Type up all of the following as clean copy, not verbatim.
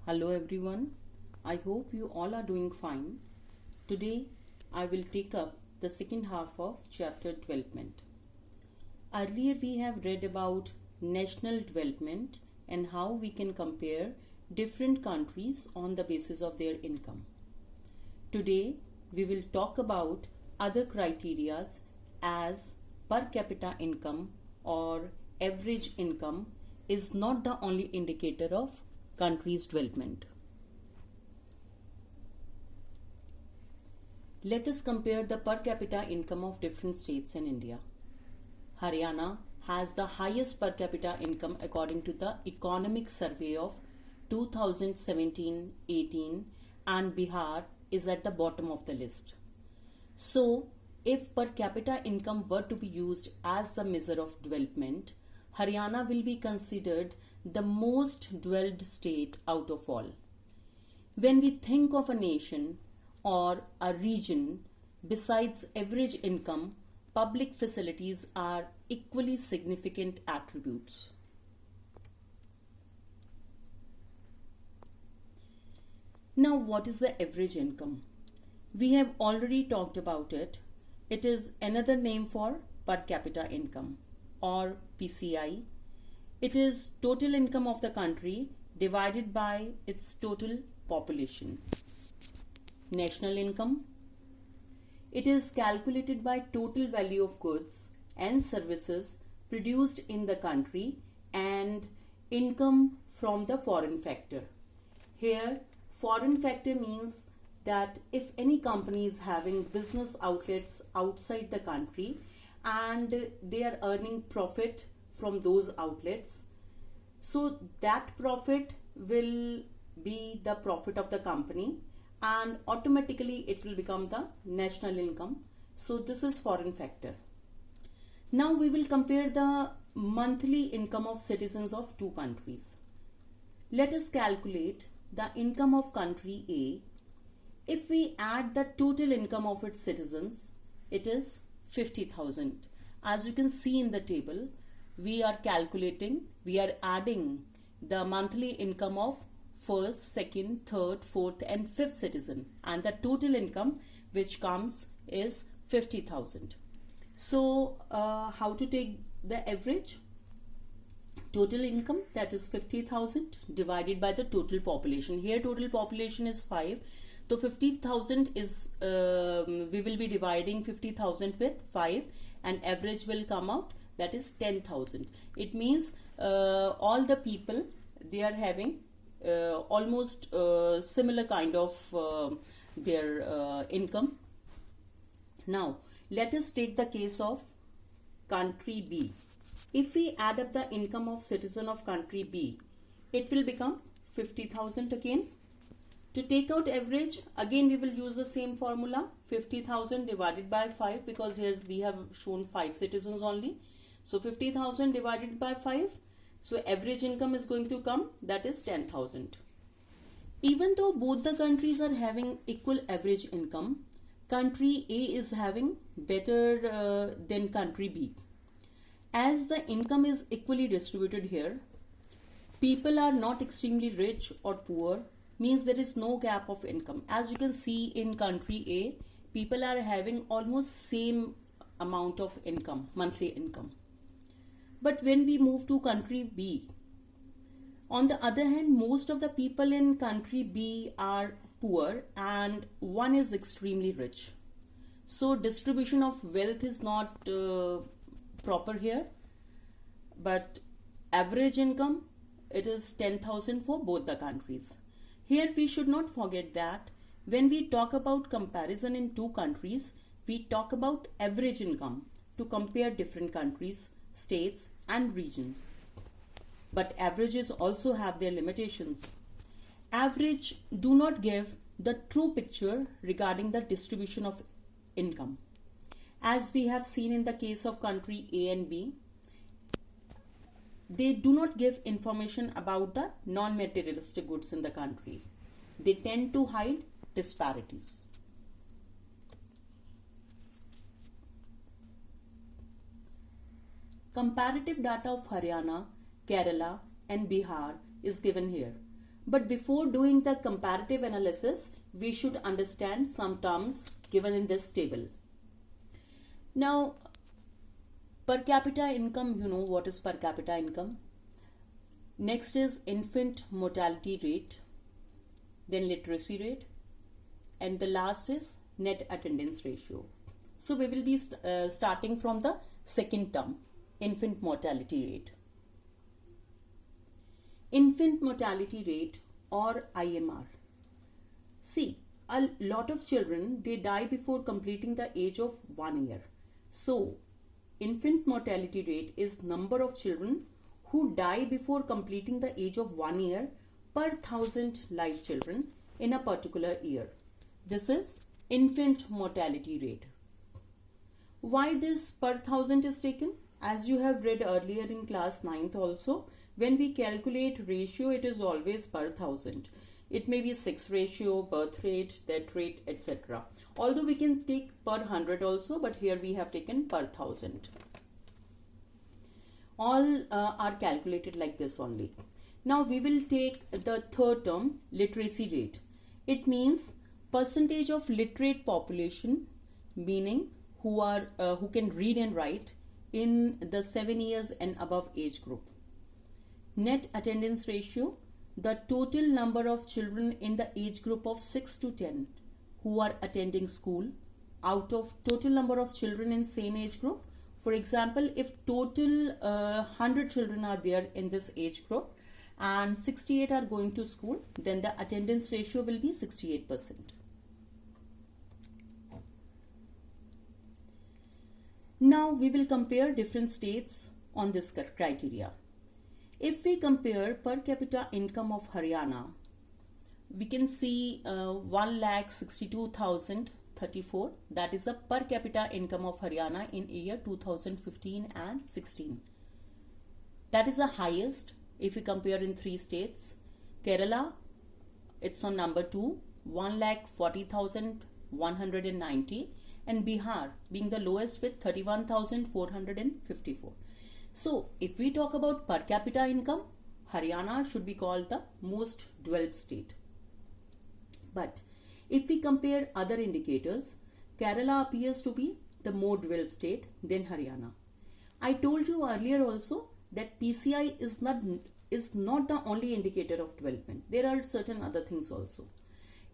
Hello everyone. I hope you all are doing fine. Today I will take up the second half of chapter development. Earlier we have read about national development and how we can compare different countries on the basis of their income. Today we will talk about other criterias as per capita income or average income is not the only indicator of country's development. Let us compare the per capita income of different states in India. Haryana has the highest per capita income according to the Economic Survey of 2017-18 and Bihar is at the bottom of the list. So, if per capita income were to be used as the measure of development, Haryana will be considered the most developed state out of all. When we think of a nation or a region, besides average income, public facilities are equally significant attributes. Now, what is the average income? We have already talked about it. It is another name for per capita income or PCI. It is total income of the country divided by its total population. National income. It is calculated by total value of goods and services produced in the country and income from the foreign factor. Here, foreign factor means that if any company is having business outlets outside the country and they are earning profit from those outlets, so that profit will be the profit of the company and automatically it will become the national income. So this is foreign factor. Now we will compare the monthly income of citizens of two countries. Let us calculate the income of country A. If we add the total income of its citizens, it is 50,000. As you can see in the table, we are adding the monthly income of first, second, third, fourth and fifth citizen, and the total income which comes is 50,000. So how to take the average? Total income, that is 50,000 divided by the total population. Here total population is 5. So 50,000 is, we will be dividing 50,000 with 5 and average will come out, that is 10,000. It means all the people, they are having almost similar kind of their income. Now let us take the case of country B. If we add up the income of citizen of country B, it will become 50,000 again. To take out average, again we will use the same formula, 50,000 divided by 5, because here we have shown 5 citizens only. So 50,000 divided by 5, so average income is going to come, that is 10,000. Even though both the countries are having equal average income, country A is having better than country B. As the income is equally distributed here, people are not extremely rich or poor, means there is no gap of income. As you can see in country A, people are having almost same amount of income, monthly income. But when we move to country B, on the other hand, most of the people in country B are poor and one is extremely rich. So distribution of wealth is not proper here, but average income, it is 10,000 for both the countries. Here we should not forget that when we talk about comparison in two countries, we talk about average income to compare different countries, states and regions. But averages also have their limitations. Average do not give the true picture regarding the distribution of income. As we have seen in the case of country A and B, they do not give information about the non-materialistic goods in the country. They tend to hide disparities. Comparative data of Haryana, Kerala and Bihar is given here. But before doing the comparative analysis, we should understand some terms given in this table. Now, per capita income, you know what is per capita income. Next is infant mortality rate, then literacy rate, and the last is net attendance ratio. So we will be starting from the second term, infant mortality rate. Infant mortality rate or IMR. See, a lot of children, they die before completing the age of 1 year. So, infant mortality rate is number of children who die before completing the age of 1 year per 1,000 live children in a particular year. This is infant mortality rate. Why this per 1,000 is taken? As you have read earlier in class 9th also, when we calculate ratio, it is always per 1,000. It may be 6 ratio, birth rate, death rate, etc. Although we can take per 100 also, but here we have taken per 1,000. All are calculated like this only. Now we will take the third term, literacy rate. It means percentage of literate population, meaning who can read and write in the 7 years and above age group. Net attendance ratio, the total number of children in the age group of 6 to 10 who are attending school out of total number of children in same age group. For example, if total 100 children are there in this age group and 68 are going to school, then the attendance ratio will be 68%. Now we will compare different states on this criteria. If we compare per capita income of Haryana, we can see 1,62,034. That is the per capita income of Haryana in year 2015 and 16. That is the highest if we compare in 3 states. Kerala, it's on number 2, 1,40,190, and Bihar being the lowest with 31,454. So, if we talk about per capita income, Haryana should be called the most developed state. But if we compare other indicators, Kerala appears to be the more developed state than Haryana. I told you earlier also that PCI is not the only indicator of development. There are certain other things also.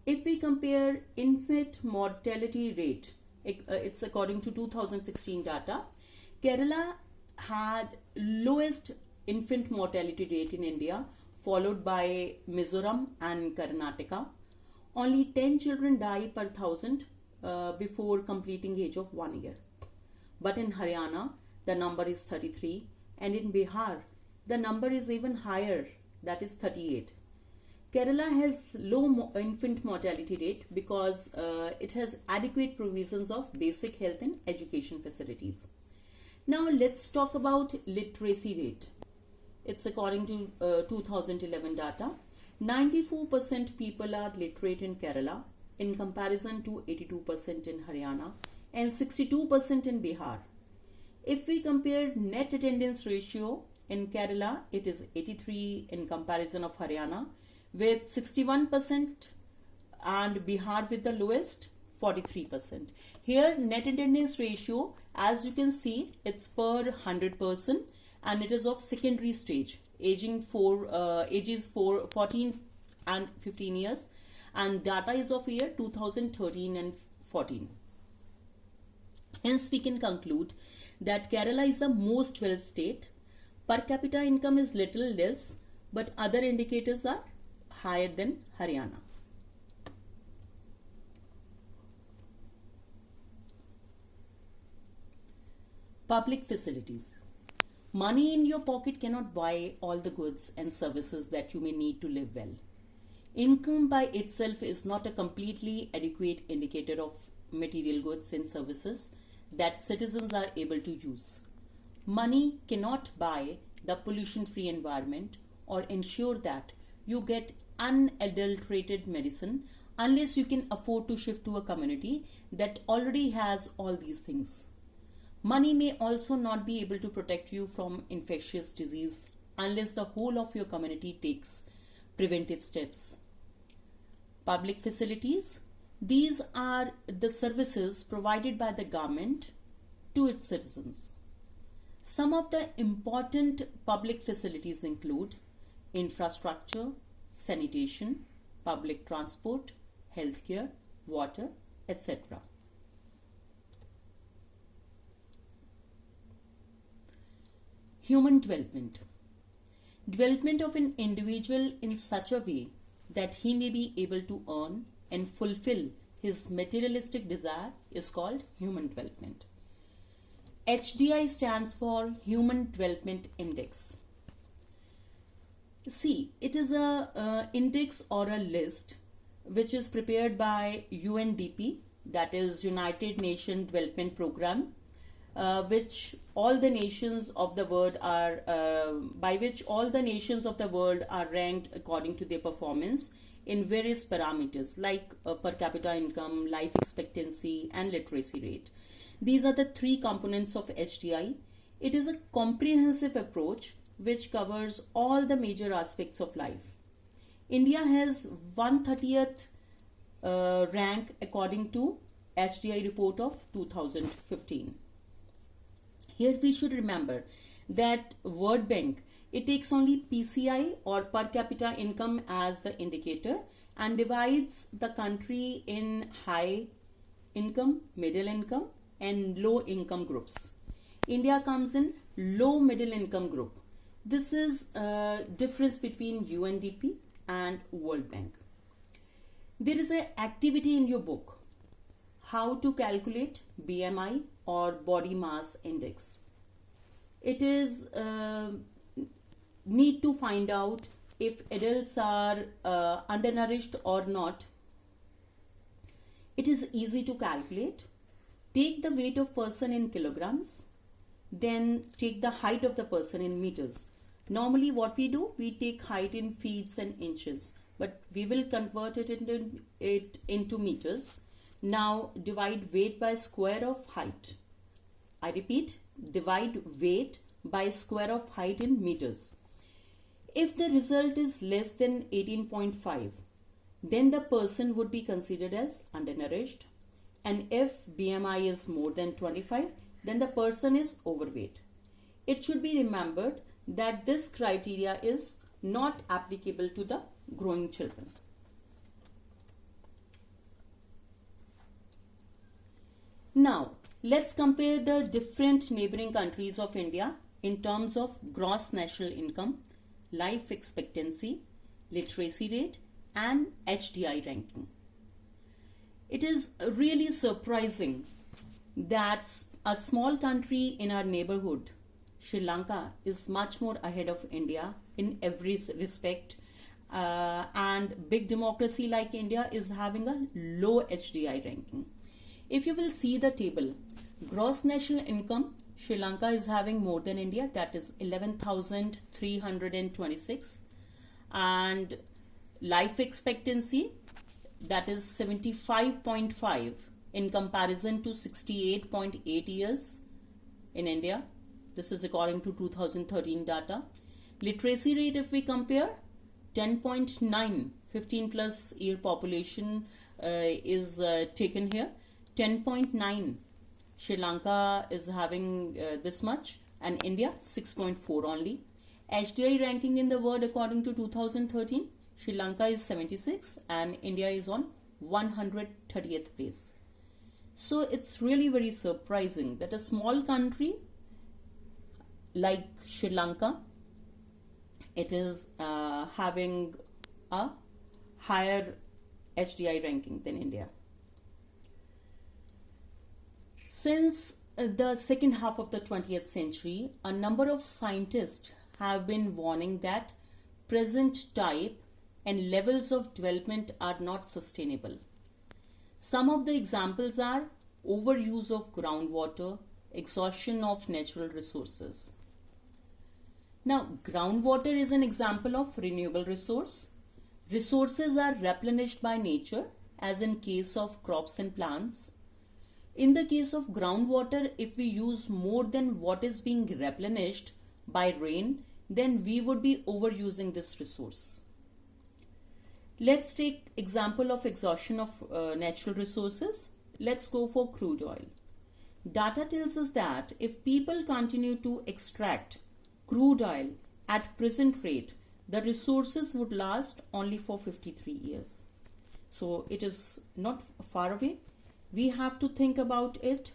If we compare infant mortality rate, it's according to 2016 data, Kerala had lowest infant mortality rate in India, followed by Mizoram and Karnataka. Only 10 children die per 1,000 before completing age of 1 year. But in Haryana, the number is 33, and in Bihar, the number is even higher, that is 38. Kerala has low infant mortality rate because it has adequate provisions of basic health and education facilities. Now let's talk about literacy rate. It's according to 2011 data. 94% people are literate in Kerala in comparison to 82% in Haryana and 62% in Bihar. If we compare net attendance ratio in Kerala, it is 83 in comparison of Haryana with 61%, and Bihar with the lowest 43%. Here net attendance ratio, as you can see, it's per 100 person and it is of secondary stage, ages for 14 and 15 years, and data is of year 2013 and 14. Hence we can conclude that Kerala is the most developed state. Per capita income is little less, but other indicators are higher than Haryana. Public facilities. Money in your pocket cannot buy all the goods and services that you may need to live well. Income by itself is not a completely adequate indicator of material goods and services that citizens are able to use. Money cannot buy the pollution-free environment or ensure that you get unadulterated medicine unless you can afford to shift to a community that already has all these things. Money may also not be able to protect you from infectious disease unless the whole of your community takes preventive steps. Public facilities. These are the services provided by the government to its citizens. Some of the important public facilities include infrastructure, sanitation, public transport, healthcare, water, etc. Human development. Development of an individual in such a way that he may be able to earn and fulfill his materialistic desire is called human development. HDI stands for Human Development Index. See, it is a index or a list which is prepared by UNDP, that is United Nations Development Program, which all the nations of the world are ranked according to their performance in various parameters like per capita income, life expectancy, and literacy rate. These are the three components of HDI. It is a comprehensive approach which covers all the major aspects of life. India has 130th rank according to HDI report of 2015. Here we should remember that World Bank, it takes only PCI or per capita income as the indicator and divides the country in high income, middle income and low income groups. India comes in low middle income group. This is a difference between UNDP and World Bank. There is an activity in your book, how to calculate BMI or body mass index. It is need to find out if adults are undernourished or not. It is easy to calculate. Take the weight of person in kilograms, then take the height of the person in meters. Normally what we do, we take height in feet and inches, but we will convert it into meters. Now divide weight by square of height. I repeat, divide weight by square of height in meters. If the result is less than 18.5, then the person would be considered as undernourished. And if BMI is more than 25, then the person is overweight. It should be remembered that this criteria is not applicable to the growing children. Now, let's compare the different neighboring countries of India in terms of gross national income, life expectancy, literacy rate, and HDI ranking. It is really surprising that a small country in our neighborhood, Sri Lanka, is much more ahead of India in every respect, and big democracy like India is having a low HDI ranking. If you will see the table, gross national income, Sri Lanka is having more than India, that is 11,326, and life expectancy, that is 75.5 in comparison to 68.8 years in India. This is according to 2013 data. Literacy rate, if we compare, 10.9, 15 plus year population is taken here. 10.9, Sri Lanka is having this much, and India 6.4 only. HDI ranking in the world according to 2013, Sri Lanka is 76 and India is on 130th place. So it's really very surprising that a small country like Sri Lanka, it is having a higher HDI ranking than India. Since the second half of the 20th century, a number of scientists have been warning that present type and levels of development are not sustainable. Some of the examples are overuse of groundwater, exhaustion of natural resources. Now, groundwater is an example of renewable resource. Resources are replenished by nature, as in case of crops and plants. In the case of groundwater, if we use more than what is being replenished by rain, then we would be overusing this resource. Let's take example of exhaustion of natural resources. Let's go for crude oil. Data tells us that if people continue to extract crude oil at present rate, the resources would last only for 53 years. So it is not far away. We have to think about it.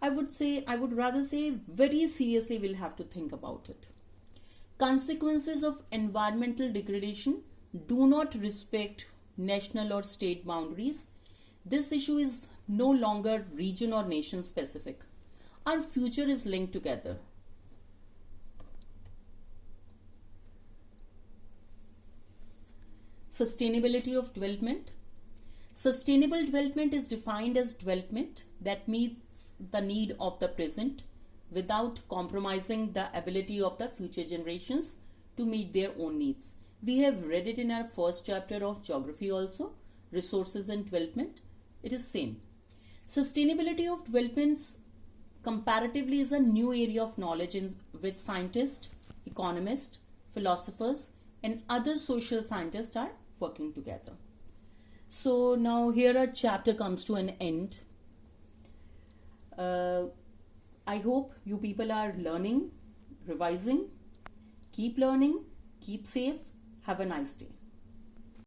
I would rather say very seriously we'll have to think about it. Consequences of environmental degradation do not respect national or state boundaries. This issue is no longer region or nation specific. Our future is linked together. Sustainability of development. Sustainable development is defined as development that meets the need of the present without compromising the ability of the future generations to meet their own needs. We have read it in our first chapter of geography also, resources and development. It is same. Sustainability of developments comparatively is a new area of knowledge in which scientists, economists, philosophers and other social scientists are working together. So now here our chapter comes to an end. I hope you people are learning, revising. Keep learning, keep safe. Have a nice day.